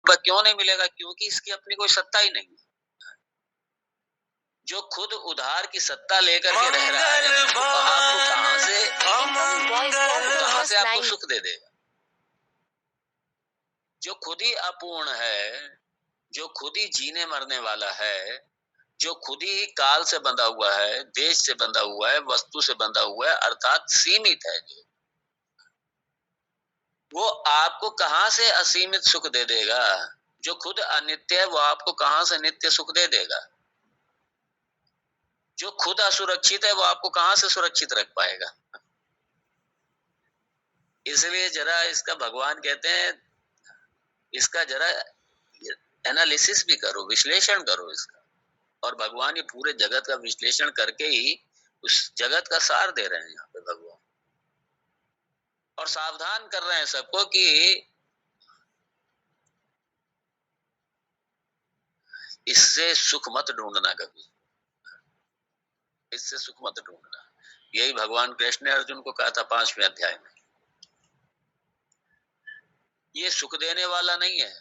वह क्यों नहीं मिलेगा? क्योंकि इसकी अपनी कोई सत्ता ही नहीं है। जो खुद उधार की सत्ता लेकर के रह रहा है, तो आपको कहां से आपको सुख दे देगा? जो खुद ही अपूर्ण है, जो खुद ही जीने मरने वाला है, जो खुद ही काल से बंधा हुआ है, देश से बंधा हुआ है, वस्तु से बंधा हुआ है, अर्थात सीमित है, वो आपको कहां से असीमित सुख दे देगा? जो खुद अनित्य है, वो आपको कहां से नित्य सुख दे देगा? जो खुद असुरक्षित है, वो आपको कहां से सुरक्षित रख पाएगा? इसलिए जरा इसका भगवान कहते हैं, इसका जरा एनालिसिस भी करो, विश्लेषण करो इसका। और भगवान ये पूरे जगत का विश्लेषण करके ही उस जगत का सार दे रहे हैं यहाँ पे भगवान, और सावधान कर रहे हैं सबको कि इससे सुख मत ढूंढना, कभी इससे सुख मत ढूंढना। यही भगवान कृष्ण ने अर्जुन को कहा था 5वें अध्याय में। ये सुख देने वाला नहीं है।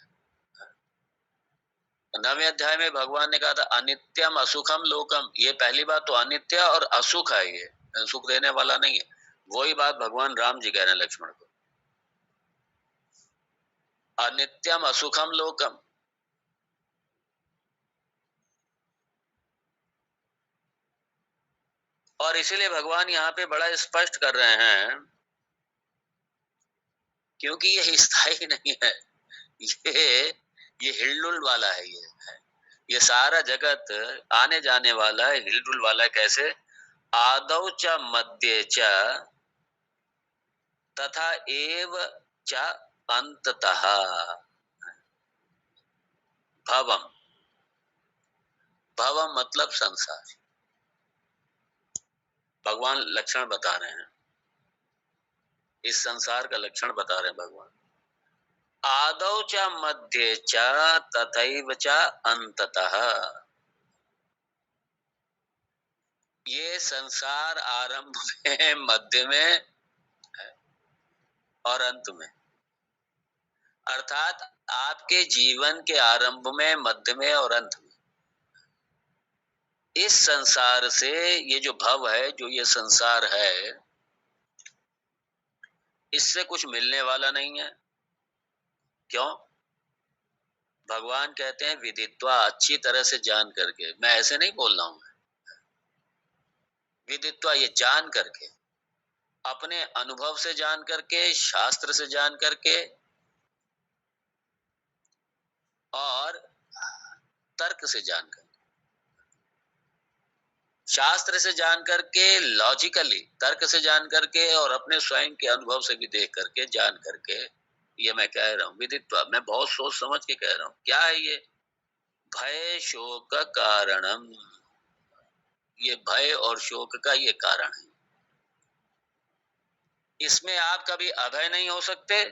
9वें अध्याय में भगवान ने कहा था अनित्यम असुखम लोकम। ये पहली बात तो अनित्य और असुख है, ये सुख देने वाला नहीं है। वही बात भगवान राम जी कह रहे हैं लक्ष्मण को, अनित्यम असुखम लोकम। और इसीलिए भगवान यहाँ पे बड़ा स्पष्ट कर रहे हैं, क्योंकि ये स्थायी नहीं है, ये हिलडुल वाला है। ये सारा जगत आने जाने वाला है, हिलडुल वाला है। कैसे? आदौ च मध्य च तथा एव च अंततः भवम। भवम मतलब संसार। भगवान लक्षण बता रहे हैं, इस संसार का लक्षण बता रहे हैं भगवान। आदौ च मध्य च तथैव च अंततः। ये संसार आरंभ में, मध्य में और अंत में, अर्थात आपके जीवन के आरंभ में, मध्य में और अंत में। इस संसार से, ये जो भव है, जो ये संसार है, इससे कुछ मिलने वाला नहीं है। क्यों? भगवान कहते हैं विदित्वा, अच्छी तरह से जान करके। मैं ऐसे नहीं बोल रहा हूं, विदित्वा ये जान करके, अपने अनुभव से जान करके, शास्त्र से जान करके और तर्क से जान करके। शास्त्र से जान करके, लॉजिकली तर्क से जान करके, और अपने स्वयं के अनुभव से भी देख करके, जान करके, ये मैं कह रहा हूं विदित्वा। मैं बहुत सोच समझ के कह रहा हूं। क्या है ये? भय शोक कारणम। ये भय और शोक का ये कारण है। इसमें आप कभी अभय नहीं हो सकते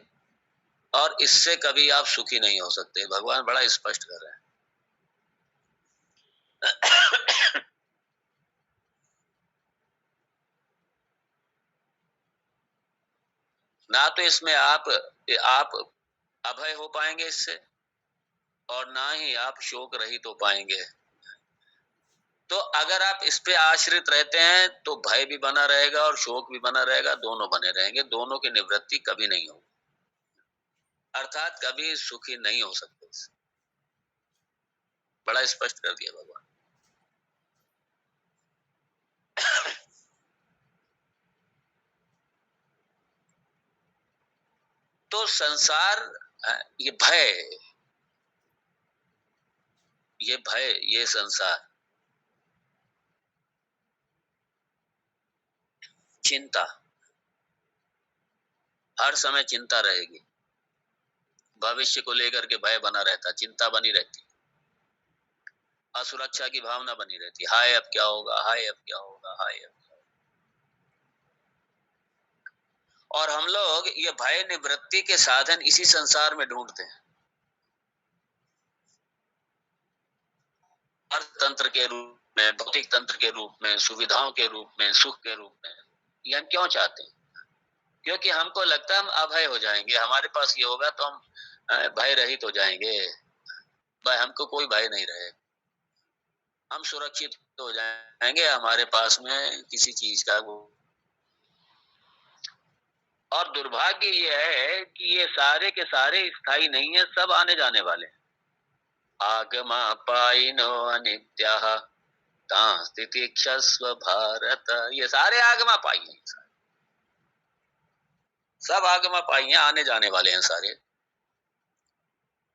और इससे कभी आप सुखी नहीं हो सकते। भगवान बड़ा स्पष्ट कर रहे हैं। ना तो इसमें आप अभय हो पाएंगे इससे, और ना ही आप शोक रहित हो पाएंगे। तो अगर आप इस पे आश्रित रहते हैं तो भय भी बना रहेगा और शोक भी बना रहेगा, दोनों बने रहेंगे। दोनों की निवृत्ति कभी नहीं होगी, अर्थात कभी सुखी नहीं हो सकते। बड़ा स्पष्ट कर दिया भगवान। तो संसार, ये भय, ये संसार, चिंता, हर समय चिंता रहेगी। भविष्य को लेकर के भय बना रहता, चिंता बनी रहती, असुरक्षा की भावना बनी रहती। हाय अब क्या होगा, हाय अब क्या होगा, हाय अब क्या होगा। और हम लोग ये भय निवृत्ति के साधन इसी संसार में ढूंढते हैं। अर्थतंत्र के रूप में, भौतिक तंत्र के रूप में, सुविधाओं के रूप में, सुख के रूप में। ये हम क्यों चाहते हैं? क्योंकि हमको लगता है हम अभय हो जाएंगे, हमारे पास ये होगा तो हम भय रहित हो जाएंगे। भाई हमको कोई भय नहीं रहे, हम सुरक्षित हो जाएंगे, हमारे पास में किसी चीज का वो। और दुर्भाग्य ये है कि ये सारे के सारे स्थायी नहीं है, सब आने जाने वाले। आगमा पाइनो अनित्यः तांस्तितिक्षस्व भारत, ये सारे आगमा पाई हैं, सब आगमा पाई हैं, आने जाने वाले हैं सारे।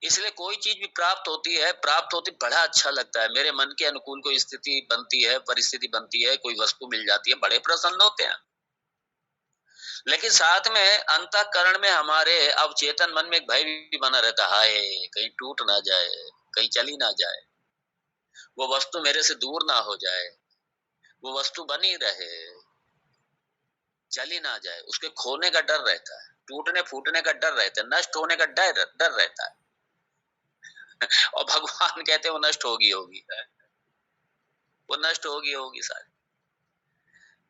इसलिए कोई चीज भी प्राप्त होती है, प्राप्त होती बड़ा अच्छा लगता है, मेरे मन के अनुकूल कोई स्थिति बनती है, परिस्थिति बनती है, कोई वस्तु मिल जाती है, बड़े प्रसन्न होते हैं। लेकिन साथ में अंतःकरण में हमारे अवचेतन मन में एक भय भी बना रहता है, हाय कहीं टूट ना जाए, कहीं चली ना जाए, वो वस्तु मेरे से दूर ना हो जाए, वो वस्तु बनी रहे, चली ना जाए, उसके खोने का डर रहता है, टूटने फूटने का डर रहता है, नष्ट होने का डर डर रहता है। और भगवान कहते हैं वो नष्ट होगी होगी, वो नष्ट होगी होगी सारी।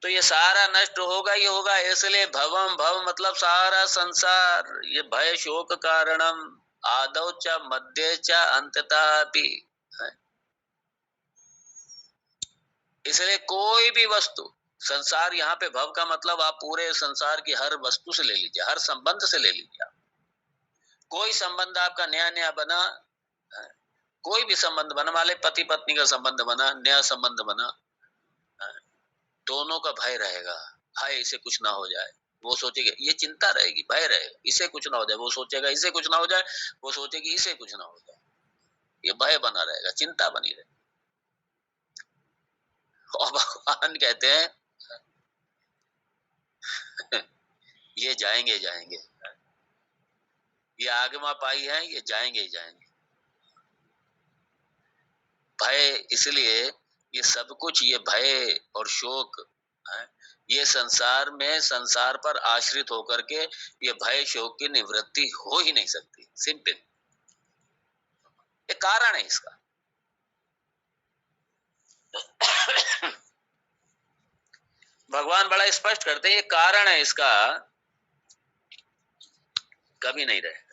तो ये सारा नष्ट होगा ही होगा, इसलिए भवम, भव मतलब सारा संसार, ये भय शोक कारणम आदौ च मध्य च अंततापि। इसलिए कोई भी वस्तु संसार, यहाँ पे भव का मतलब आप पूरे संसार की हर वस्तु से ले लीजिए, हर संबंध से ले लीजिए। कोई संबंध आपका नया नया बना, कोई भी संबंध बना, मान ले पति पत्नी का संबंध बना, नया संबंध बना, दोनों का भय रहेगा, हाय इसे कुछ ना हो जाए, वो सोचेगा, ये चिंता रहेगी, भय रहेगा, इसे कुछ ना हो जाए, वो सोचेगा इसे कुछ ना हो जाए, वो सोचेगी इसे कुछ ना हो जाए, ये भय बना रहेगा, चिंता बनी रहेगी। और भगवान कहते हैं ये जाएंगे जाएंगे, ये आगमा पाई है, ये जाएंगे ही जाएंगे। भय, इसलिए ये सब कुछ, ये भय और शोक है, ये संसार में, संसार पर आश्रित होकर के ये भय शोक की निवृत्ति हो ही नहीं सकती, सिंपल। ये कारण है इसका। भगवान बड़ा स्पष्ट करते हैं, ये कारण है इसका, कभी नहीं रहे।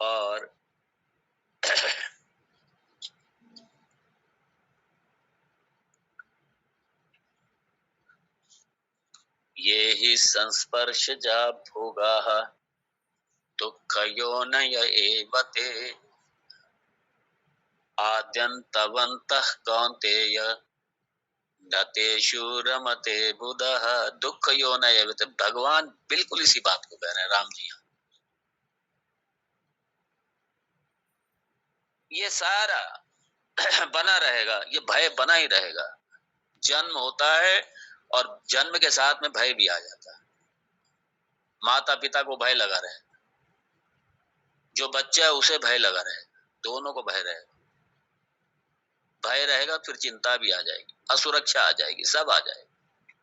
और ये ही संस्पर्शजा भोगाः दुःखयोनय एव ते आद्यन्तवन्तः कौन्तेय न तेषु रमते बुधः। दुःख योनय, भगवान बिल्कुल इसी बात को कह रहे हैं, राम जी। ये सारा बना रहेगा, ये भय बना ही रहेगा। जन्म होता है और जन्म के साथ में भय भी आ जाता है। माता पिता को भय लगा रहे, जो बच्चा है उसे भय लगा रहे, दोनों को भय रहेगा। भय रहेगा फिर चिंता भी आ जाएगी, असुरक्षा आ जाएगी, सब आ जाएगी।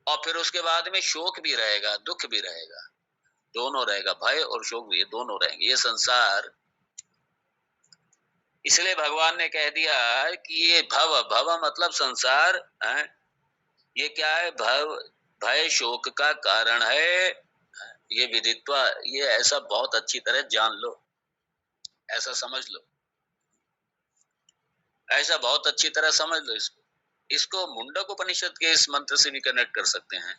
और फिर उसके बाद में शोक भी रहेगा, दुख भी रहेगा, दोनों रहेगा, भय और शोक भी दोनों रहेंगे। ये संसार, इसलिए भगवान ने कह दिया कि ये भव, भव मतलब संसार है, ये क्या है, भव भय शोक का कारण है। ये विदित्वा, ये ऐसा बहुत अच्छी तरह जान लो, ऐसा समझ लो, ऐसा बहुत अच्छी तरह समझ लो इसको। इसको मुंडक उपनिषद के इस मंत्र से भी कनेक्ट कर सकते हैं।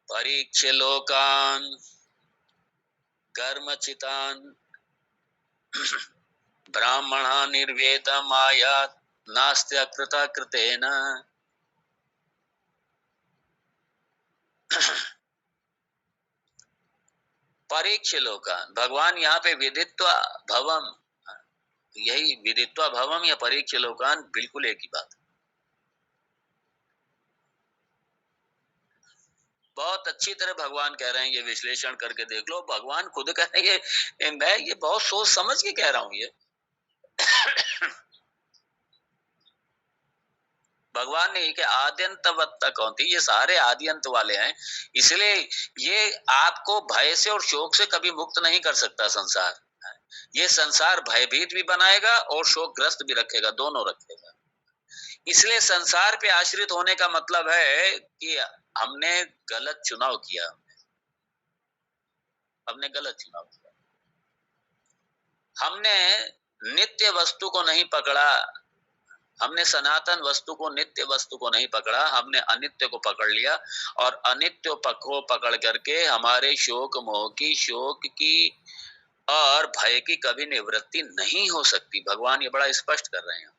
परीक्ष लोकान कर्मचितान ब्राह्मणा निर्वेदम आयात नास्त्य कृता कृतेन। परीक्ष लोकान, भगवान यहाँ पे विदित्वा भवम, यही विदित्वा भवम या परीक्ष लोकान बिल्कुल एक ही बात। बहुत अच्छी तरह भगवान कह रहे हैं, ये विश्लेषण करके देख लो। भगवान खुद कह रहे हैं, मैं ये बहुत सोच समझ के कह रहा हूं ये। भगवान ने कि आद्यंतवत्त कौन थी, ये सारे आद्यंत वाले हैं, इसलिए ये आपको भय से और शोक से कभी मुक्त नहीं कर सकता संसार। ये संसार भयभीत भी बनाएगा और शोकग्रस्त भी रखेगा, दोनों रखेगा। इसलिए संसार पे आश्रित होने का मतलब है कि हमने गलत चुनाव किया, हमने गलत चुनाव किया। हमने नित्य वस्तु को नहीं पकड़ा, हमने सनातन वस्तु को, नित्य वस्तु को नहीं पकड़ा, हमने अनित्य को पकड़ लिया और अनित्य को पकड़ करके हमारे शोक मोह की, शोक की और भय की कभी निवृत्ति नहीं हो सकती। भगवान ये बड़ा स्पष्ट कर रहे हैं।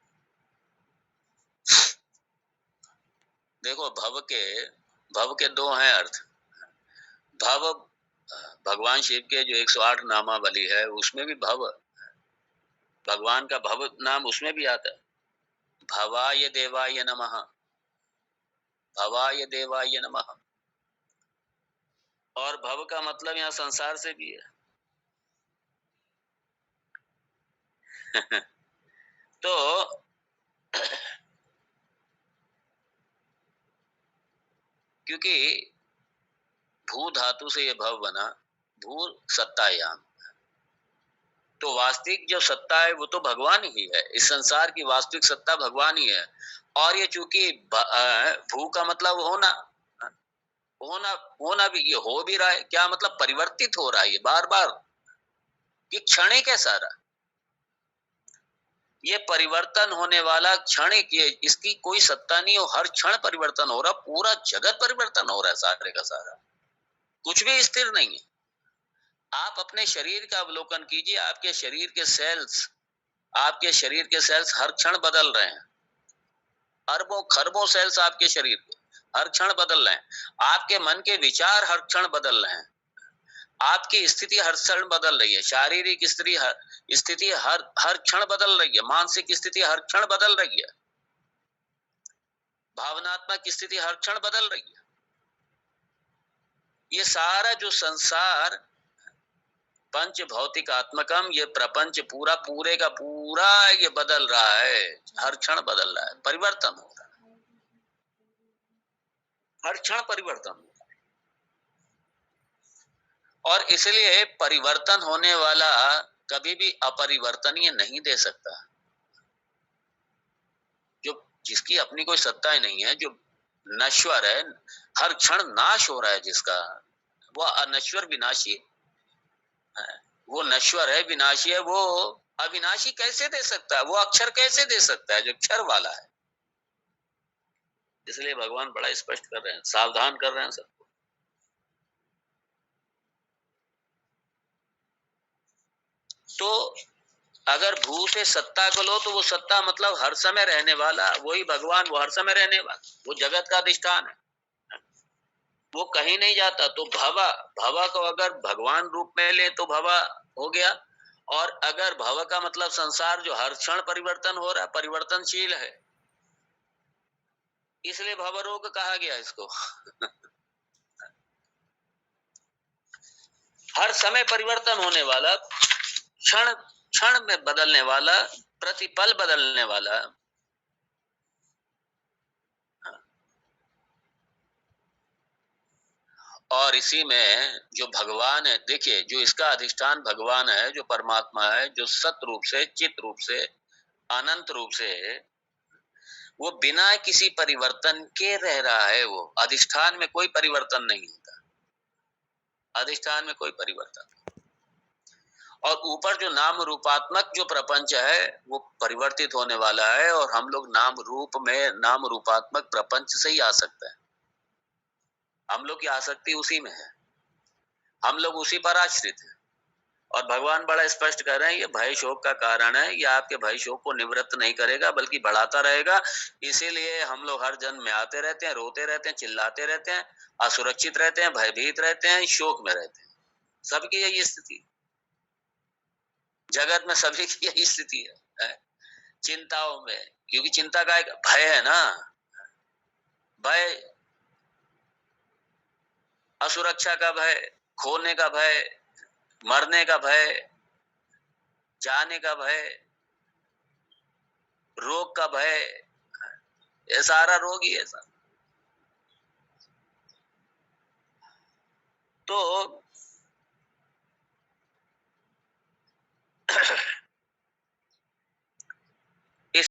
देखो, भव के दो हैं अर्थ। भव, भगवान शिव के जो 108 नामावली है उसमें भी भव, भगवान का भव नाम उसमें भी आता है। भवाय देवाय नमः, भवाय देवाय नमः। और भव का मतलब यहाँ संसार से भी है। तो क्योंकि भू धातु से ये भव बना, भू सत्तायाम, तो वास्तविक जो सत्ता है वो तो भगवान ही है। इस संसार की वास्तविक सत्ता भगवान ही है। और ये चूंकि भू का मतलब होना, होना होना भी, ये हो भी रहा है, क्या मतलब परिवर्तित हो रहा है ये बार बार, ये क्षणिक है सारा, ये परिवर्तन होने वाला क्षणिक, ये इसकी कोई सत्ता नहीं हो, हर क्षण परिवर्तन हो रहा, पूरा जगत परिवर्तन हो रहा है सारे का सारा, कुछ भी स्थिर नहीं है। आप अपने शरीर का अवलोकन कीजिए, आपके शरीर के सेल्स, आपके शरीर के सेल्स हर क्षण बदल रहे हैं, अरबों खरबों सेल्स आपके शरीर के हर क्षण बदल रहे हैं। आपके मन के विचार हर क्षण बदल रहे हैं, आपकी स्थिति हर क्षण बदल रही है, शारीरिक स्थिति हर क्षण बदल रही है, मानसिक स्थिति हर क्षण बदल रही है, भावनात्मक स्थिति हर क्षण बदल रही है। ये सारा जो संसार पंच भौतिकात्मकम, ये प्रपंच पूरा पूरे का पूरा ये बदल रहा है, हर क्षण बदल रहा है, परिवर्तन हो रहा है, हर क्षण परिवर्तन हो रहा है। और इसलिए परिवर्तन होने वाला कभी भी अपरिवर्तनीय नहीं दे सकता। जो जिसकी अपनी कोई सत्ता ही नहीं है, जो नश्वर है, हर क्षण नाश हो रहा है जिसका, वो अनश्वर विनाशी है, वो नश्वर है, विनाशी है, वो अविनाशी कैसे दे सकता है, वो अक्षर कैसे दे सकता है जो क्षर वाला है। इसलिए भगवान बड़ा स्पष्ट कर रहे हैं, सावधान कर रहे हैं सबको। तो अगर भू से सत्ता को लो तो वो सत्ता मतलब हर समय रहने वाला, वही भगवान, वो हर समय रहने वाला, वो जगत का अधिष्ठान है, वो कहीं नहीं जाता। तो भवा, भवा को अगर भगवान रूप में ले तो भवा हो गया। और अगर भव का मतलब संसार जो हर क्षण परिवर्तन हो रहा है, परिवर्तनशील है, इसलिए भव रोग कहा गया इसको। हर समय परिवर्तन होने वाला, क्षण क्षण में बदलने वाला, प्रतिपल बदलने वाला। और इसी में जो भगवान है, देखिए, जो इसका अधिष्ठान भगवान है, जो परमात्मा है, जो सत रूप से, चित रूप से, अनंत रूप से, वो बिना किसी परिवर्तन के रह रहा है। वो अधिष्ठान में कोई परिवर्तन नहीं होता, अधिष्ठान में कोई परिवर्तन। और ऊपर जो नाम रूपात्मक जो प्रपंच है वो परिवर्तित होने वाला है, और हम लोग नाम रूप में, नाम रूपात्मक प्रपंच से ही आ सकते हैं। हम लोग की आसक्ति उसी में है, हम लोग उसी पर आश्रित हैं। और भगवान बड़ा स्पष्ट कर रहे हैं, ये भय शोक का कारण है, ये आपके भय शोक को निवृत्त नहीं करेगा बल्कि बढ़ाता रहेगा। इसीलिए हम लोग हर जन्म में आते रहते हैं, रोते रहते हैं, चिल्लाते रहते हैं, असुरक्षित रहते हैं, भयभीत रहते हैं, शोक में रहते हैं। सबकी यही स्थिति, जगत में सभी की यही स्थिति है, चिंताओं में। क्योंकि चिंता का एक भय है ना, भय, असुरक्षा का भय, खोने का भय, मरने का भय, जाने का भय, रोग का भय, ये सारा रोग ही है सब। तो